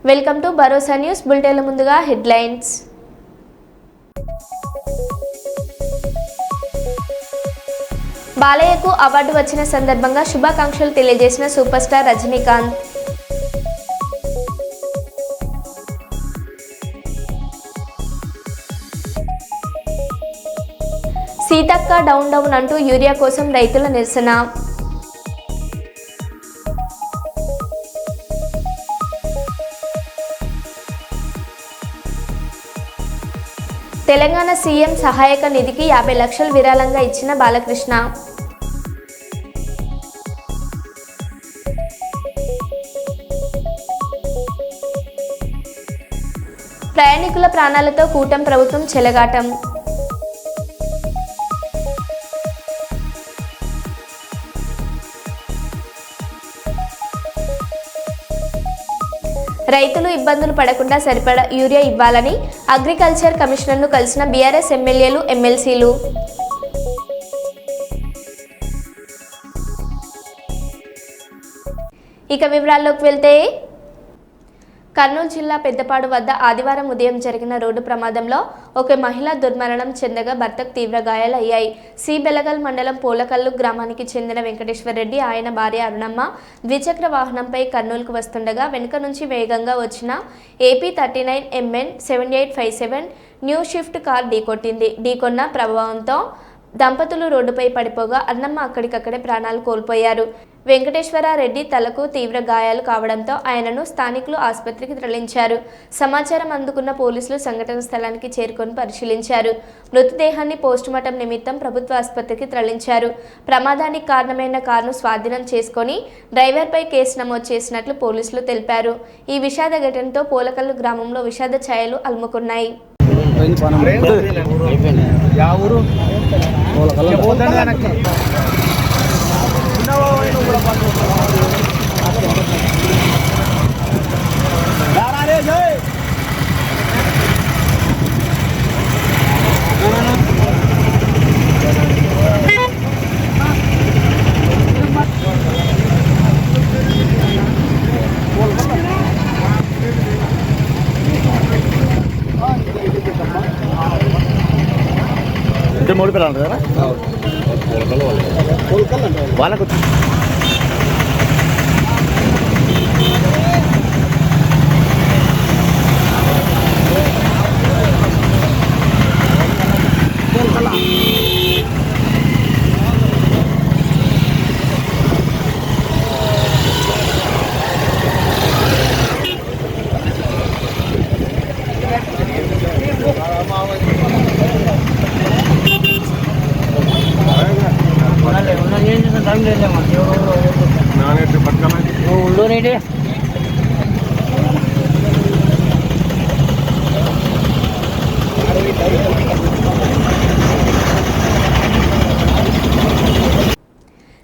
Welcome to Bharosa news బులెటిన్ల ముందుగా headlines. బాలయ్యకు award వచ్చిన సందర్భంగా శుభాకాంక్షలు తెలియజేసిన super star Rajinikanth. Seethakka down down అంటూ యూరియా కోసం రైతుల నిరసన. తెలంగాణ సీఎం సహాయక నిధికి 50 లక్షలు విరాళంగా ఇచ్చిన బాలకృష్ణ. ప్రయాణికుల ప్రాణాలతో కూటమి ప్రభుత్వం చెలగాటం. రైతులు ఇబ్బందులు పడకుండా సరిపడా యూరియా ఇవ్వాలని అగ్రికల్చర్ కమిషనర్ను కలిసిన బీఆర్ఎస్ ఎమ్మెల్యేలు, ఎమ్మెల్సీలు. ఇక వివరాల్లోకి వెళ్తే, కర్నూలు జిల్లా పెద్దపాడు వద్ద ఆదివారం ఉదయం జరిగిన రోడ్డు ప్రమాదంలో ఒక మహిళ దుర్మరణం చెందగా భర్తకు తీవ్ర గాయాలయ్యాయి. సి బెలగల్ మండలం పోలకల్లు గ్రామానికి చెందిన వెంకటేశ్వర్ రెడ్డి, ఆయన భార్య అరుణమ్మ ద్విచక్ర వాహనంపై కర్నూలుకు వస్తుండగా వెనుక నుంచి వేగంగా వచ్చిన AP 39 MN 7857 new Swift car ఢీకొట్టింది. ఢీకొన్న ప్రభావంతో దంపతులు రోడ్డుపై పడిపోగా అరుణమ్మ అక్కడికక్కడే ప్రాణాలు కోల్పోయారు. వెంకటేశ్వరారెడ్డి తలకు తీవ్ర గాయాలు కావడంతో ఆయనను స్థానికులు ఆసుపత్రికి తరలించారు. సమాచారం అందుకున్న పోలీసులు సంఘటన స్థలానికి చేరుకొని పరిశీలించారు. మృతదేహాన్ని పోస్టుమార్టం నిమిత్తం ప్రభుత్వ ఆసుపత్రికి తరలించారు. ప్రమాదానికి కారణమైన కారును స్వాధీనం చేసుకొని డ్రైవర్పై కేసు నమోదు చేసినట్లు పోలీసులు తెలిపారు. ఈ విషాద ఘటనతో పోలకల్లు గ్రామంలో విషాద ఛాయలు అలుముకున్నాయి. మూడు పేరు అంటారు కదా వాళ్ళకు.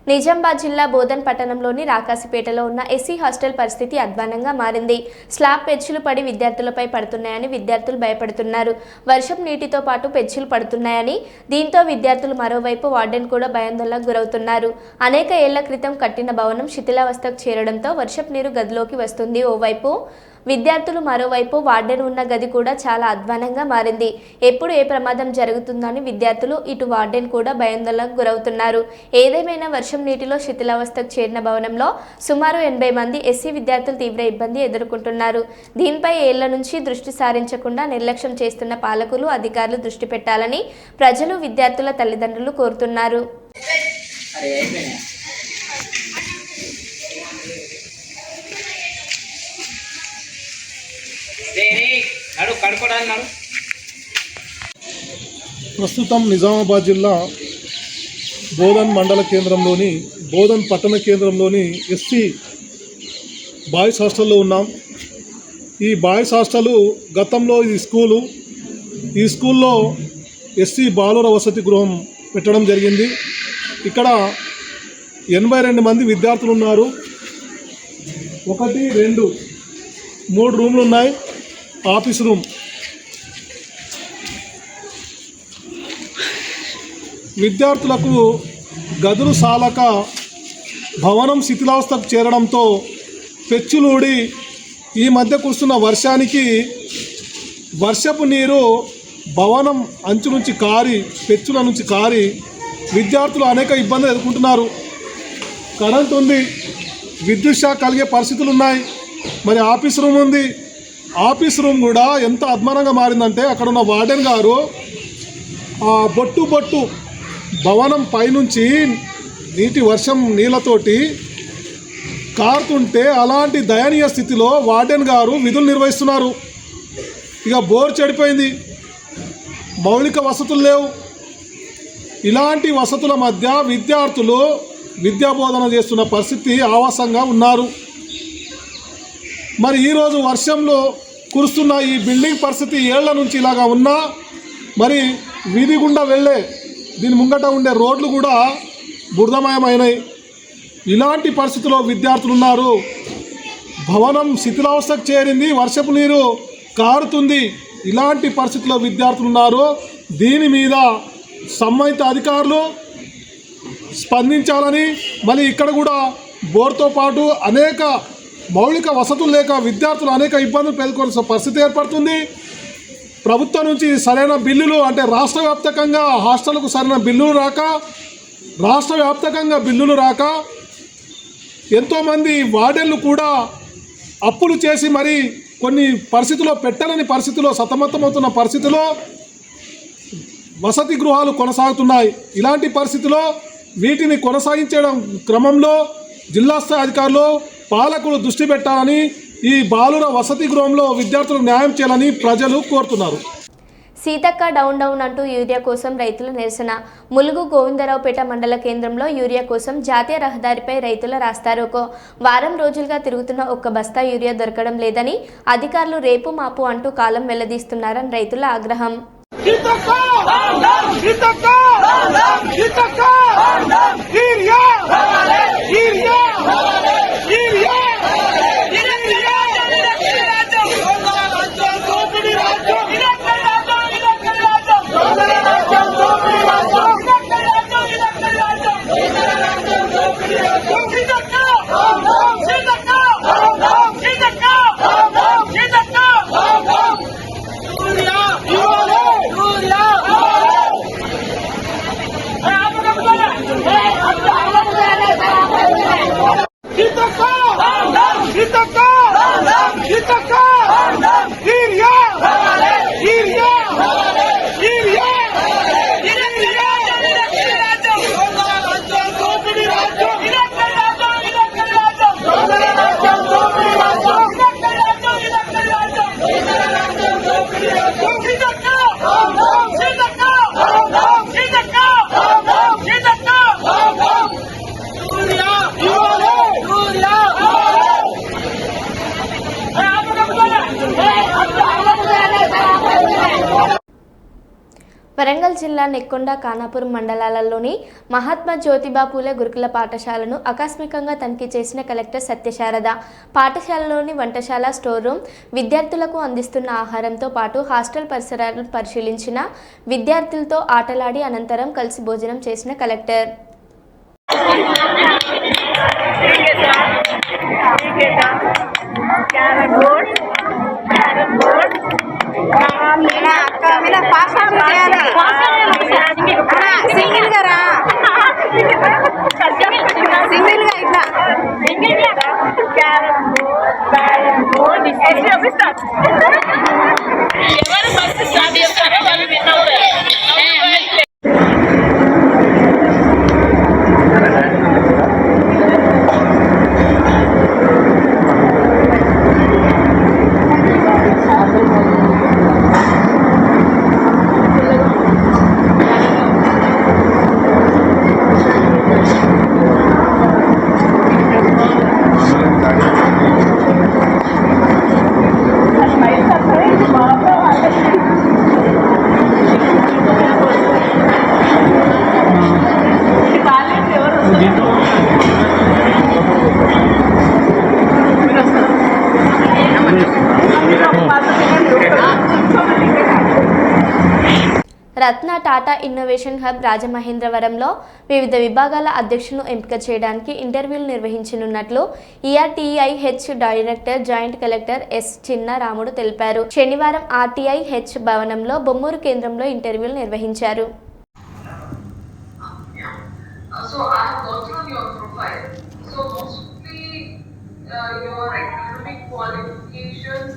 నిజామాబాద్ జిల్లా బోధన్ పట్టణంలోని రాకాసిపేటలో ఉన్న ఎస్సీ హాస్టల్ పరిస్థితి అధ్వానంగా మారింది. స్లాబ్ పెచ్చులు పడి విద్యార్థులపై పడుతున్నాయని విద్యార్థులు భయపడుతున్నారు. వర్షం నీటితో పాటు పెచ్చులు పడుతున్నాయని, దీంతో విద్యార్థులు మరోవైపు వార్డెన్ కూడా భయాందోళనకు గురవుతున్నారు. అనేక ఏళ్ల క్రితం కట్టిన భవనం శిథిలావస్థకు చేరడంతో వర్షపు నీరు గదిలోకి వస్తుంది ఓవైపు, విద్యార్థులు మరోవైపు. వార్డెన్ ఉన్న గది కూడా చాలా అధ్వానంగా మారింది. ఎప్పుడు ఏ ప్రమాదం జరుగుతుందని విద్యార్థులు, ఇటు వార్డెన్ కూడా భయాందోళనకు గురవుతున్నారు. ఏదేమైనా వర్షం నీటిలో శిథిలావస్థకు చేరిన భవనంలో సుమారు 80 మంది ఎస్సీ విద్యార్థులు తీవ్ర ఇబ్బంది ఎదుర్కొంటున్నారు. దీనిపై ఏళ్ల నుంచి దృష్టి సారించకుండా నిర్లక్ష్యం చేస్తున్న పాలకులు, అధికారులు దృష్టి పెట్టాలని ప్రజలు, విద్యార్థుల తల్లిదండ్రులు కోరుతున్నారు. ప్రస్తుతం నిజామాబాద్ జిల్లా బోధన్ మండల కేంద్రంలోని బోధన్ పట్టణ కేంద్రంలోని ఎస్సీ బాయ్స్ హాస్టల్లో ఉన్నాం. ఈ బాయ్స్ హాస్టల్ గతంలో ఇది స్కూలు. ఈ స్కూల్లో ఎస్సీ బాలుర వసతి గృహం పెట్టడం జరిగింది. ఇక్కడ 82 మంది విద్యార్థులు ఉన్నారు. 1, 2, 3 రూమ్లు ఉన్నాయి. Office room. విద్యార్థులకు గదులు సాలక భవనం శిథిలావస్థకు చేరడంతో పెచ్చులూడి ఈ మధ్య కురుస్తున్న వర్షానికి వర్షపు నీరు భవనం అంచు నుంచి కారి పెచ్చుల నుంచి కారి విద్యార్థులు అనేక ఇబ్బందులు ఎదుర్కొంటున్నారు. కరెంట్ ఉంది, విద్యుత్ షాక్ కలిగే పరిస్థితులు ఉన్నాయి. మరి ఆఫీస్ రూమ్ ఉంది, ఆఫీస్ రూమ్ కూడా ఎంత అద్మానంగా మారిందంటే అక్కడ ఉన్న వార్డెన్ గారు బొట్టు భవనం పైనుంచి వర్షం నీళ్ళతోటి కారుతుంటే అలాంటి దయనీయ స్థితిలో వార్డెన్ గారు విధులు నిర్వహిస్తున్నారు. ఇక బోర్ చెడిపోయింది, మౌలిక వసతులు లేవు. ఇలాంటి వసతుల మధ్య విద్యార్థులు విద్యాబోధన చేస్తున్న పరిస్థితి ఆవాసంగా ఉన్నారు. మరి ఈరోజు వర్షంలో కురుస్తున్న ఈ బిల్డింగ్ పరిస్థితి ఏళ్ల నుంచి ఇలాగా ఉన్నా మరి వీధి గుండా వెళ్ళే దీని ముంగట ఉండే రోడ్లు కూడా బురదమయమైనాయి. ఇలాంటి పరిస్థితుల్లో విద్యార్థులు ఉన్నారు. భవనం శిథిలావస్థకు చేరింది, వర్షపు నీరు కారుతుంది. ఇలాంటి పరిస్థితుల్లో విద్యార్థులు ఉన్నారు. దీని మీద సంబంధిత అధికారులు స్పందించాలని, మళ్ళీ ఇక్కడ కూడా బోర్తో పాటు అనేక మౌలిక వసతులు లేక విద్యార్థులు అనేక ఇబ్బందులు ఎదుర్కోవాల్సిన పరిస్థితి ఏర్పడుతుంది. ప్రభుత్వం నుంచి సరైన బిల్లులు అంటే రాష్ట్ర వ్యాప్తంగా హాస్టళ్లకు సరైన బిల్లులు రాక ఎంతోమంది వార్డెన్లు కూడా అప్పులు చేసి మరి కొన్ని పరిస్థితుల్లో పెట్టలేని పరిస్థితుల్లో సతమతమవుతున్న పరిస్థితిలో వసతి గృహాలు కొనసాగుతున్నాయి. ఇలాంటి పరిస్థితిలో వీటిని కొనసాగించడం క్రమంలో జిల్లా స్థాయి అధికారులు పాలకులు దృష్టి పెట్టాలని, ఈ బాలుర వసతి గృహంలో విద్యార్థులకు న్యాయం చేయాలని ప్రజలు కోరుతున్నారు. సీతక్క డౌన్ అంటూ యూరియా కోసం రైతుల నిరసన. ములుగు గోవిందరావుపేట మండల కేంద్రంలో యూరియా కోసం జాతీయ రహదారిపై రైతుల రాస్తారోకో. వారం రోజులుగా తిరుగుతున్న ఒక్క బస్తా యూరియా దొరకడం లేదని అధికారులు రేపు మాపు అంటూ కాలం వెల్లదీస్తున్నారని రైతుల ఆగ్రహం. వరంగల్ జిల్లా నెక్కొండ ఖానాపూర్ మండలాలలోని మహాత్మా జ్యోతిబా పూలే గురుకుల పాఠశాలను ఆకస్మికంగా తనిఖీ చేసిన కలెక్టర్ సత్యశారద. పాఠశాలలోని వంటశాల, స్టోర్ రూమ్, విద్యార్థులకు అందిస్తున్న ఆహారంతో పాటు హాస్టల్ పరిసరాలను పరిశీలించిన విద్యార్థులతో ఆటలాడి అనంతరం కలిసి భోజనం చేసిన కలెక్టర్. ఎవరు ఫస్ట్ స్టార్ట్ చేస్తారో వాళ్ళు విన్నవుతారు. రత్న టాటా ఇన్నోవేషన్ హబ్ రాజమహేంద్రవరంలో వివిధ విభాగాల అధ్యక్షులను ఎంపిక చేయడానికి ఇంటర్వ్యూలు నిర్వహించనున్నట్లు ఈఆర్టీఐహెచ్ డైరెక్టర్ జాయింట్ కలెక్టర్ ఎస్ చిన్న రాముడు తెలిపారు. శనివారం ఆర్టీఐహెచ్ భవనంలో బొమ్మూరు కేంద్రంలో ఇంటర్వ్యూలు నిర్వహించారు. So I have gone through your profile. So mostly your academic qualifications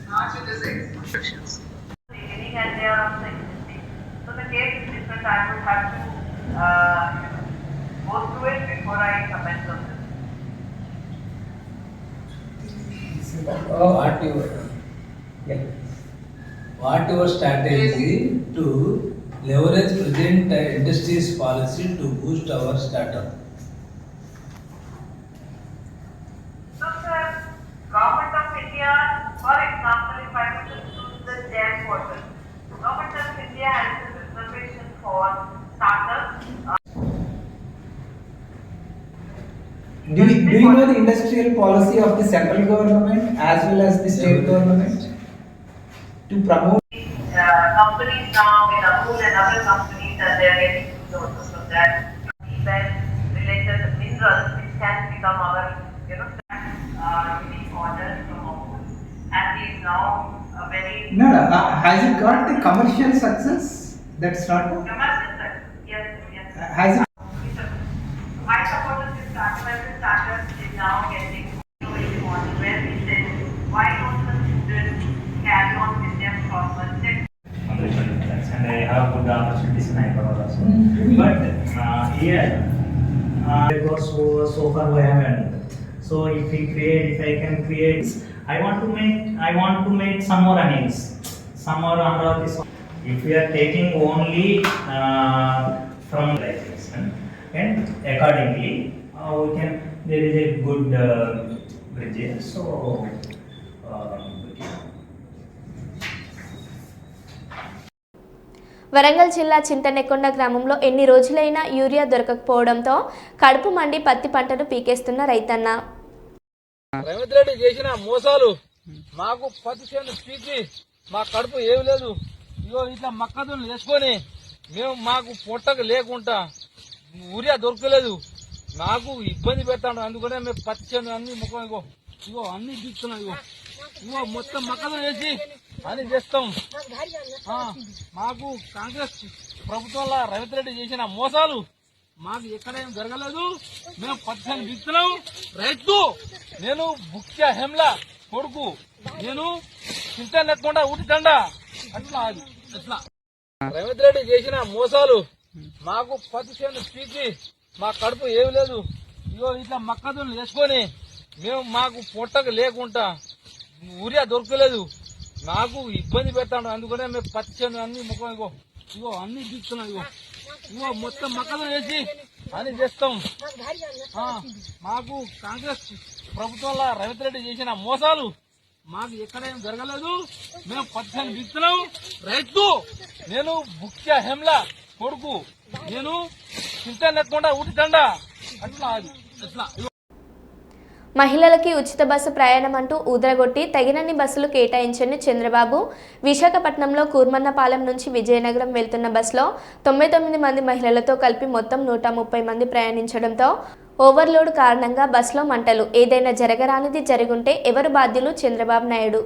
match with this expectations. Beginning and they are also existing. So the case is different. I would have to go through it before I comment on this. What your strategy to leverage present industries policy to boost our startup? So sir, Government of India, for example, if I were to choose the GEM portal, Government of India has a reservation for startups. Do you know the industrial policy of the central government as well as the state government to promote? Companies now in Amul and other companies and they are getting resources from that. Event related minerals which can become our, unique orders from Amul, and he is now a very No. Has it got the commercial success? That startup? commercial sector. Yes. Has it? I suppose this startup is now getting innovative model where we said, why don't the students carry on with their proper tech? And I have good opportunities in Hyderabad also. But here, they go so far we haven't. So if I can create, I want to make some more earnings, some more Amravati. If we are taking only from license and accordingly, we can. There is a good bridge. So. Warangal జిల్లా చింతనెక్కొండ గ్రామంలో ఎన్ని రోజులైనా urea దొరకకపోవడంతో కడుపు మండి పత్తి పంటను పీకేస్తున్న రైతన్న. రేవంత్ రెడ్డి చేసిన మోసాలు మాకు పత్తి చేను పీకి మా కడుపు ఏమి లేదు. ఇగో ఇట్లా మక్కదులు వేసుకొని మాకు పొట్టకు లేకుండా యూరియా దొరకలేదు. నాకు ఇబ్బంది పెడతాను. అందుకనే మేము పత్తి చేను అన్ని ముఖం ఇగో అన్ని తీస్తున్నాం. ఇగో మొత్తం మక్కదులు వేసి అని చేస్తాం. మాకు కాంగ్రెస్ ప్రభుత్వంలో రేవంత్ రెడ్డి చేసిన మోసాలు మాకు ఎక్కడేం జరగలేదు. మేము పత్తి బిస్తున్నాం. రైతు నేను ముఖ్య హెమ్ల కొడుకు, నేను చింత నెక్కకుండా ఊటితండ అట్లా రేవంత్ రెడ్డి చేసిన మోసాలు మాకు పత్తి చేను పీకి మా కడుపు ఏమి లేదు. ఇగో ఇట్లా మక్కదులు వేసుకొని మాకు పొట్టకు లేకుండా యూరియా దొరకలేదు. నాకు ఇబ్బంది పెడతాను. అందుకనే మేము పత్తి చేను అన్ని ముఖం ఇగో అన్ని తీస్తున్నాం. ఇగో మొత్తం మక్కదులు వేసి అని చేస్తాం. మాకు కాంగ్రెస్ ప్రభుత్వంలో రేవంత్ రెడ్డి చేసిన మోసాలు మాకు ఎక్కడేం జరగలేదు. మేము పత్తి బిస్తున్నాం. రైతు నేను ముఖ్య హెమ్ల కొడుకు, నేను చింత నెక్కకుండా ఊటితండ అట్లా. మహిళలకి ఉచిత బస్సు ప్రయాణం అంటూ ఊదరగొట్టి తగినన్ని బస్సులు కేటాయించని చంద్రబాబు విశాఖపట్నంలో కూర్మన్నపాలెం నుంచి విజయనగరం వెళ్తున్న బస్సులో 99 మంది మహిళలతో కలిపి మొత్తం 130 మంది ప్రయాణించడంతో ఓవర్లోడ్ కారణంగా బస్సులో మంటలు. ఏదైనా జరగరానిది జరుగుంటే ఎవరు బాధ్యులు? చంద్రబాబు నాయుడు.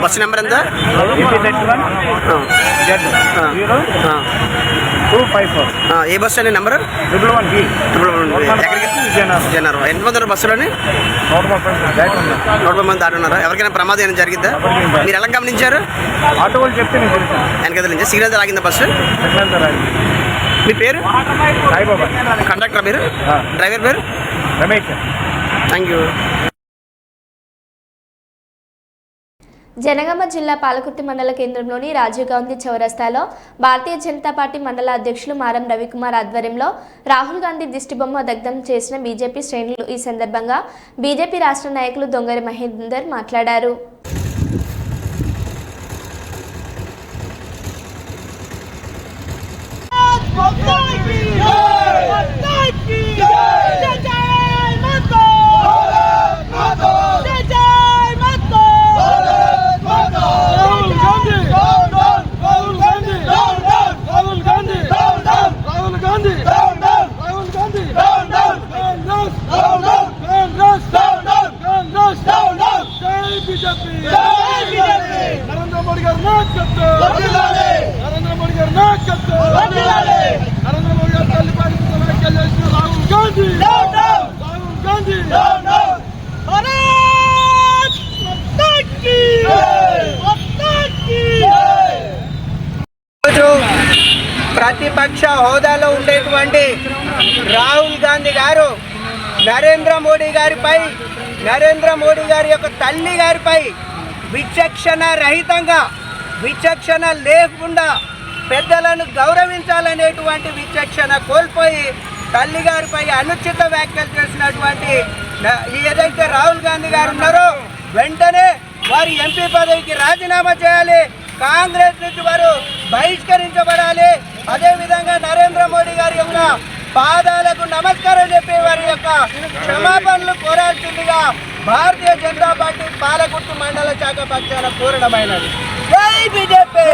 బస్సు నెంబర్ ఎంత? ఏ బస్సు అండి నెంబర్? జనరల్. ఎంతమంది బస్సులోని? 130 మంది దాటున్నారా? ఎవరికైనా ప్రమాదం ఏమైనా జరిగిందా? మీరు ఎలా గమనించారు? వెనకద నుంచి సిగ్నల్ ఆగిందా బస్సు? మీ పేరు? కండక్టర్ మీరు? డ్రైవర్ పేరు? రమేష్. Thank you. జనగామ జిల్లా పాలకుర్తి మండల కేంద్రంలోని రాజీవ్ గాంధీ చౌరస్తాలో భారతీయ జనతా పార్టీ మండల అధ్యక్షులు మారం రవికుమార్ ఆధ్వర్యంలో రాహుల్ గాంధీ దిష్టిబొమ్మ దగ్ధం చేసిన బీజేపీ శ్రేణులు. ఈ సందర్భంగా బీజేపీ రాష్ట్ర నాయకులు దొంగరి మహేందర్ మాట్లాడారు. నరేంద్ర మోడీ గారి నాయకత్వం, నరేంద్ర మోడీ గారి నాయకత్వం, నరేంద్ర మోడీ గారి తల్లి పాలితున్న వ్యాఖ్యలు చేసిన రాహుల్ గాంధీ, రాహుల్ గాంధీ, ప్రతిపక్ష హోదాలో ఉండేటువంటి రాహుల్ గాంధీ గారు నరేంద్ర మోడీ గారిపై, నరేంద్ర మోడీ గారి యొక్క తల్లి గారిపై విచక్షణ రహితంగా, విచక్షణ లేకుండా పెద్దలను గౌరవించాలనేటువంటి విచక్షణ కోల్పోయి తల్లి గారిపై అనుచిత వ్యాఖ్యలు చేసినటువంటి ఏదైతే రాహుల్ గాంధీ గారు ఉన్నారో వెంటనే వారి ఎంపీ పదవికి రాజీనామా చేయాలి. కాంగ్రెస్ నుంచి వారు బహిష్కరించబడాలి. అదేవిధంగా నరేంద్ర మోడీ గారి యొక్క పాదాలకు నమస్కారం చెప్పి వారి యొక్క క్షమాపణలు కోరాల్సిందిగా భారతీయ జనతా పార్టీ పాలకుర్తి మండల శాఖ పక్షాన కోరడమైనది. జై బీజేపీ.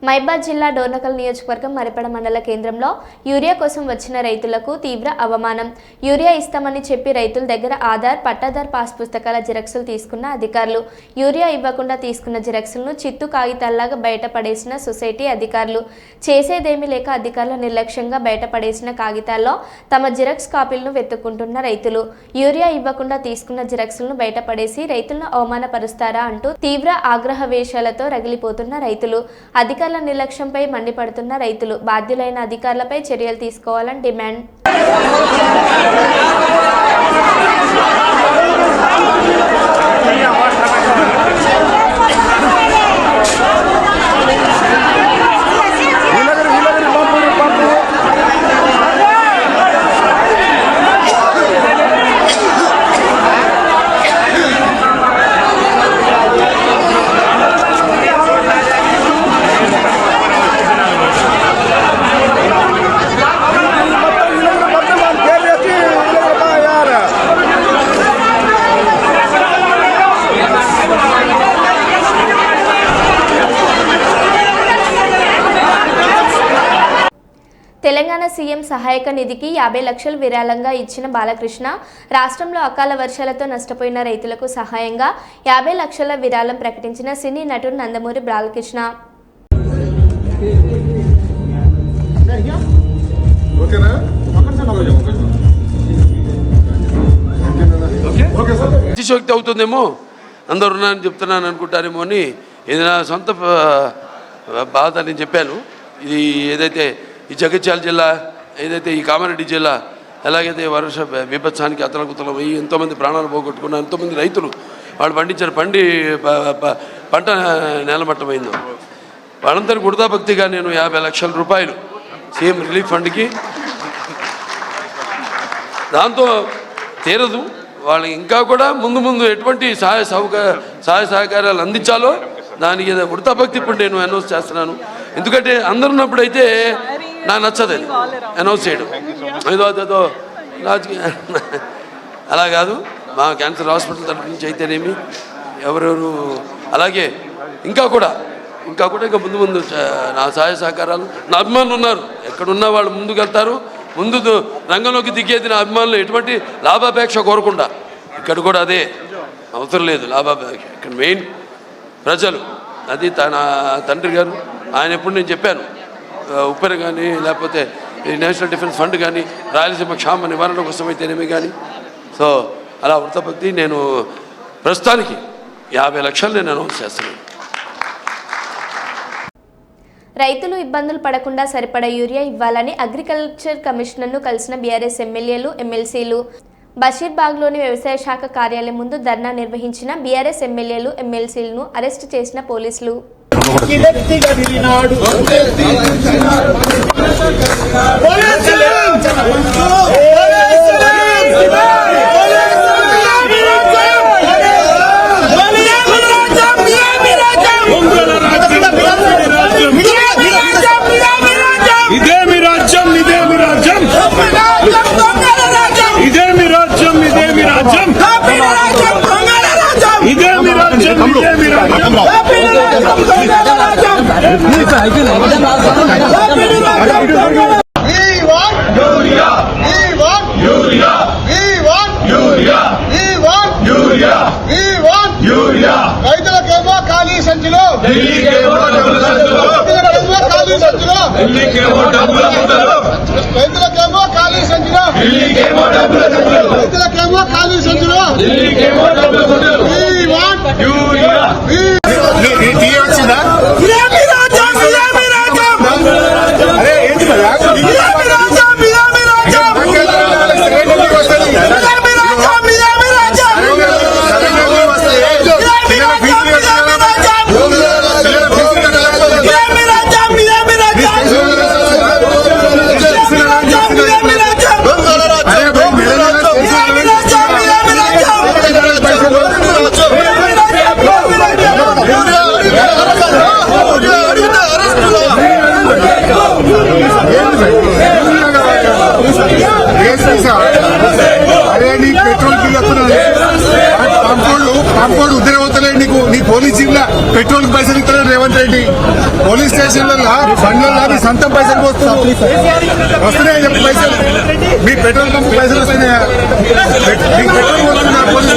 మైబాద్ జిల్లా డోర్నకల్ నియోజకవర్గం మరిపడ మండల కేంద్రంలో యూరియా కోసం వచ్చిన రైతులకు తీవ్ర అవమానం. యూరియా ఇస్తామని చెప్పి రైతుల దగ్గర ఆధార్, పట్టాదార్ పాస్ పుస్తకాల జిరాక్సులు తీసుకున్న అధికారులు. యూరియా ఇవ్వకుండా తీసుకున్న జిరాక్సులను చిత్తు కాగితాల్లాగా బయటపడేసిన సొసైటీ అధికారులు. చేసేదేమీ లేక అధికారుల నిర్లక్ష్యంగా బయటపడేసిన కాగితాల్లో తమ జిరాక్స్ కాపీలను వెతుక్కుంటున్న రైతులు. యూరియా ఇవ్వకుండా తీసుకున్న జిరాక్సులను బయటపడేసి రైతులను అవమానపరుస్తారా అంటూ తీవ్ర ఆగ్రహవేశాలతో రగిలిపోతున్న రైతులు. అధికారుల నిర్లక్ష్యంపై మండిపడుతున్న రైతులు. బాధ్యులైన అధికారులపై చర్యలు తీసుకోవాలని డిమాండ్. తెలంగాణ సీఎం సహాయక నిధికి 50 లక్షలు విరాళంగా ఇచ్చిన బాలకృష్ణ. రాష్ట్రంలో అకాల వర్షాలతో నష్టపోయిన రైతులకు సహాయంగా 50 లక్షల విరాళం ప్రకటించిన సినీ నటుడు నందమూరి బాలకృష్ణ. అతిశోక్తి అవుతుందేమో, అందరు ఉన్నారని చెప్తున్నాను అనుకుంటారేమో అని ఇది నా సొంత బాధ నేను చెప్పాను. ఇది ఏదైతే ఈ జగిత్యాల జిల్లా, ఏదైతే ఈ కామారెడ్డి జిల్లా, ఎలాగైతే వర్ష విపత్సానికి అతలకుతలం అయ్యి ఎంతోమంది ప్రాణాలు పోగొట్టుకున్నారు, ఎంతోమంది రైతులు వాళ్ళు పండించిన పంట నేలమట్టమైందో వాళ్ళందరికీ వృధాభక్తిగా నేను 50 లక్షల రూపాయలు సీఎం రిలీఫ్ ఫండ్కి, దాంతో తీరదు వాళ్ళకి ఇంకా కూడా ముందు ఎటువంటి సహాయ సహకారాలు అందించాలో దానికి వృధాభక్తి ఇప్పుడు నేను అనౌన్స్ చేస్తున్నాను. ఎందుకంటే అందరు ఉన్నప్పుడైతే నాకు నచ్చదు అది అనౌన్స్ చేయడం, ఏదో రాజకీయ అలా కాదు. మా క్యాన్సర్ హాస్పిటల్ తరఫు నుంచి అయితేనేమి ఎవరెవరు అలాగే ఇంకా ముందు నా సహాయ సహకారాలు, నా అభిమానులు ఉన్నారు, ఎక్కడున్నా వాళ్ళు ముందుకు వెళ్తారు. ముందు రంగంలోకి దిగేది నా అభిమానులు, ఎటువంటి లాభాపేక్ష కోరకుండా. ఇక్కడ కూడా అదే అవసరం లేదు లాభాపేక్ష, ఇక్కడ మెయిన్ ప్రజలు. అది తన తండ్రి గారు ఆయన ఎప్పుడు నేను చెప్పాను, ఉప్పెన కానీ లేకపోతే నేషనల్ డిఫెన్స్ ఫండ్ కానీ రాయలసీమ క్షామ నివారణ కోసం అయితేనేమి కానీ, సో అలా వృత్తభక్తి నేను ప్రస్తుతానికి 50 లక్షలు నేను అనౌన్స్ చేస్తున్నాను. రైతులు ఇబ్బందులు పడకుండా సరిపడా యూరియా ఇవ్వాలని అగ్రికల్చర్ కమిషనర్ను కలిసిన బీఆర్ఎస్ ఎమ్మెల్యేలు, ఎమ్మెల్సీలు. బషీర్బాగ్లోని వ్యవసాయ శాఖ కార్యాలయం ముందు ధర్నా నిర్వహించిన బీఆర్ఎస్ ఎమ్మెల్యేలు ఎమ్మెల్సీలను అరెస్టు చేసిన పోలీసులు. రైతులకేమో ఖాళీ సంచులు, రైతులకేమో ఖాళీ సంచులు, రైతులకేమో ఖాళీ సంచులు. అరే నీ పెట్రోల్ బిల్ కాంపౌండ్ ఉద్దరవుతలే నీకు. నీ పోలీస్ జిల్లా పెట్రోల్ పైసలు ఇస్తాడు రేవంత్ రెడ్డి. పోలీస్ స్టేషన్లలో బండ్లలో మీ సొంతం పైసలు వస్తున్నాయి చెప్పి పైసలు. మీ పెట్రోల్ పంప్ పైసలు వస్తున్నాయా? మీకు పెట్రోల్ పోతున్నా పోలీస్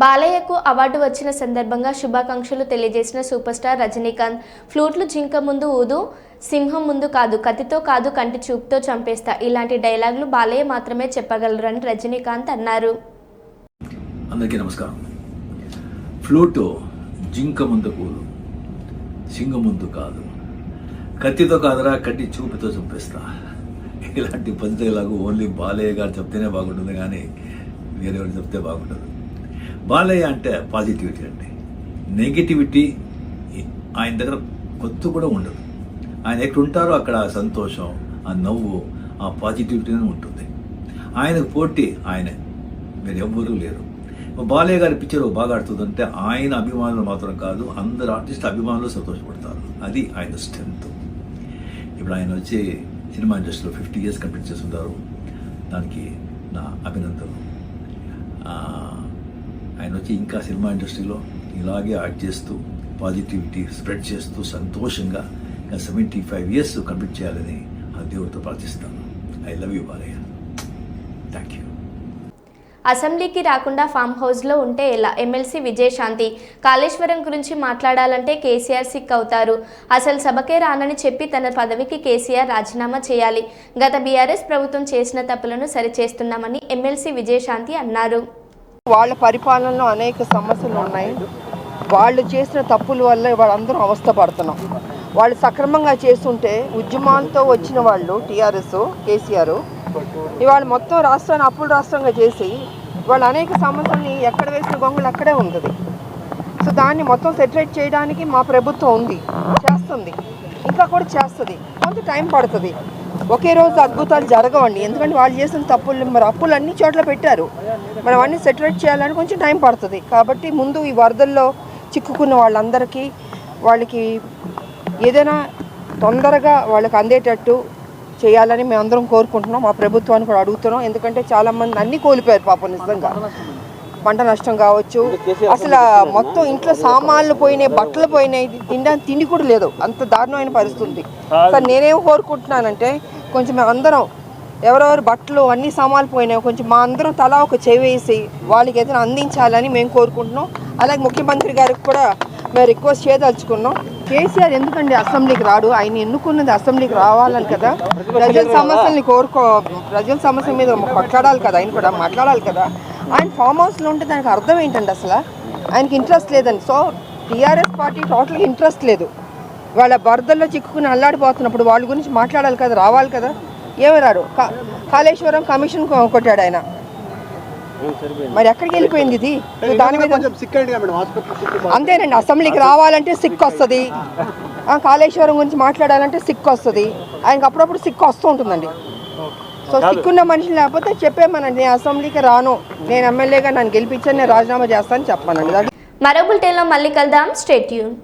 బాలయ్యకు అవార్డు వచ్చిన సందర్భంగా శుభాకాంక్షలు తెలియజేసిన సూపర్ స్టార్ రజనీకాంత్. ఫ్లూట్లు జింక ముందు ఊదు, సింహం ముందు కాదు, కత్తితో కాదు కంటి చూపుతో చంపేస్తా, ఇలాంటి డైలాగులు బాలయ్య మాత్రమే చెప్పగలరని రజనీకాంత్ అన్నారు. అందరికీ నమస్కారం. ఫ్లూటు జింక ముందు కూదు, సింగం ముందు కాదు, కత్తితో కాదురా కట్టి చూపుతో చంపేస్తా, ఇలాంటి పద్ధతిలాగా ఓన్లీ బాలయ్య గారు చెప్తేనే బాగుంటుంది, కానీ వేరేవాడు చెప్తే బాగుంటుంది. బాలయ్య అంటే పాజిటివిటీ అండి. నెగిటివిటీ ఆయన దగ్గర కొత్త కూడా ఉండదు. ఆయన ఎక్కడ ఉంటారో అక్కడ ఆ సంతోషం, ఆ నవ్వు, ఆ పాజిటివిటీనే ఉంటుంది. ఆయనకు పోటీ ఆయనే, మీరు ఎవ్వరూ లేరు. బాలయ్య గారి పిక్చర్ బాగా ఆడుతుందంటే ఆయన అభిమానులు మాత్రం కాదు, అందరు ఆర్టిస్ట్ అభిమానులు సంతోషపడతారు. అది ఆయన స్ట్రెంత్. ఇప్పుడు ఆయన వచ్చి సినిమా ఇండస్ట్రీలో 50 years కంప్లీట్ చేస్తుంటారు. దానికి నా అభినందనలు. ఆయన వచ్చి ఇంకా సినిమా ఇండస్ట్రీలో ఇలాగే యాక్ట్ చేస్తూ పాజిటివిటీ స్ప్రెడ్ చేస్తూ సంతోషంగా 75 years కంప్లీట్ చేయాలని ఆ దేవుడితో ప్రార్థిస్తాను. I love you Balayya. Thank you. అసెంబ్లీకి రాకుండా ఫామ్ హౌస్లో ఉంటే ఎలా? ఎమ్మెల్సీ విజయశాంతి. కాళేశ్వరం గురించి మాట్లాడాలంటే కేసీఆర్ సిక్ అవుతారు. అసలు సభకే రానని చెప్పి తన పదవికి కేసీఆర్ రాజీనామా చేయాలి. గత బీఆర్ఎస్ ప్రభుత్వం చేసిన తప్పులను సరిచేస్తున్నామని ఎమ్మెల్సీ విజయశాంతి అన్నారు. వాళ్ళ పరిపాలనలో అనేక సమస్యలు ఉన్నాయి. వాళ్ళు చేసిన తప్పుల వల్ల వాళ్ళందరూ అవస్థపడుతున్నాం. వాళ్ళు సక్రమంగా చేస్తుంటే ఉద్యమాలతో వచ్చిన వాళ్ళు టీఆర్ఎస్ కేసీఆర్ ఇవాళ మొత్తం రాష్ట్రాన్ని అప్పుల రాష్ట్రంగా చేసి వాళ్ళు అనేక సమస్యల్ని ఎక్కడ వేసిన గొంగులు అక్కడే ఉంటుంది. సో దాన్ని మొత్తం సెటిలైట్ చేయడానికి మా ప్రభుత్వం ఉంది, చేస్తుంది, ఇంకా కూడా చేస్తుంది. కొంత టైం పడుతుంది. ఒకే రోజు అద్భుతాలు జరగవండి. ఎందుకంటే వాళ్ళు చేసిన తప్పులు మరి అప్పులు అన్ని చోట్ల పెట్టారు. మరి అవన్నీ సెటిలైట్ చేయాలని కొంచెం టైం పడుతుంది. కాబట్టి ముందు ఈ వరదల్లో చిక్కుకున్న వాళ్ళందరికీ వాళ్ళకి ఏదైనా తొందరగా వాళ్ళకి అందేటట్టు చేయాలని మేమందరం కోరుకుంటున్నాం. మా ప్రభుత్వాన్ని కూడా అడుగుతున్నాం. ఎందుకంటే చాలామంది అన్నీ కోల్పోయారు పాపం. నిజంగా పంట నష్టం కావచ్చు, అసలు మొత్తం ఇంట్లో సామాన్లు పోయినాయి, బట్టలు పోయినాయి, తినడానికి తిండి కూడా లేదు. అంత దారుణమైన పరిస్థితి. సార్ నేనేం కోరుకుంటున్నానంటే కొంచెం అందరం ఎవరెవరు బట్టలు అన్ని సామాన్లు పోయినాయి కొంచెం మా అందరం తలా ఒక చెవి వేసి వాళ్ళకి ఏదైనా అందించాలని మేము కోరుకుంటున్నాం. అలాగే ముఖ్యమంత్రి గారికి కూడా మేము రిక్వెస్ట్ చేయదలుచుకున్నాం. కేసీఆర్ ఎందుకండి అసెంబ్లీకి రాడు? ఆయన ఎన్నుకున్నది అసెంబ్లీకి రావాలని కదా, ప్రజల సమస్యల్ని ప్రజల సమస్య మీద కొట్లాడాలి కదా, ఆయన కూడా మాట్లాడాలి కదా. ఆయన ఫామ్ హౌస్లో ఉంటే దానికి అర్థం ఏంటండి? అసలు ఆయనకి ఇంట్రెస్ట్ లేదండి. సో టీఆర్ఎస్ పార్టీ టోటల్గా ఇంట్రెస్ట్ లేదు. వాళ్ళ బర్దల్లో చిక్కుకుని అల్లాడిపోతున్నప్పుడు వాళ్ళ గురించి మాట్లాడాలి కదా, రావాలి కదా. ఏమి రాడు? కాళేశ్వరం కమిషన్ కొట్టాడు ఆయన. మరి ఎక్కడికి వెళ్ళిపోయింది ఇది? దాని మీద అంతేనండి. అసెంబ్లీకి రావాలంటే సిక్కు వస్తుంది, కాళేశ్వరం గురించి మాట్లాడాలంటే సిక్కు వస్తుంది. ఆయనకు అప్పుడప్పుడు సిక్కు వస్తూ ఉంటుందండి. సో సిక్కున్న మనిషి లేకపోతే చెప్పేమనండి, నేను అసెంబ్లీకి రాను, నేను ఎమ్మెల్యేగా నన్ను గెలిపించాను, నేను రాజీనామా చేస్తానని చెప్పానండి. మరో బులెటిన్లో మళ్ళీ కలుద్దాం. Stay tune.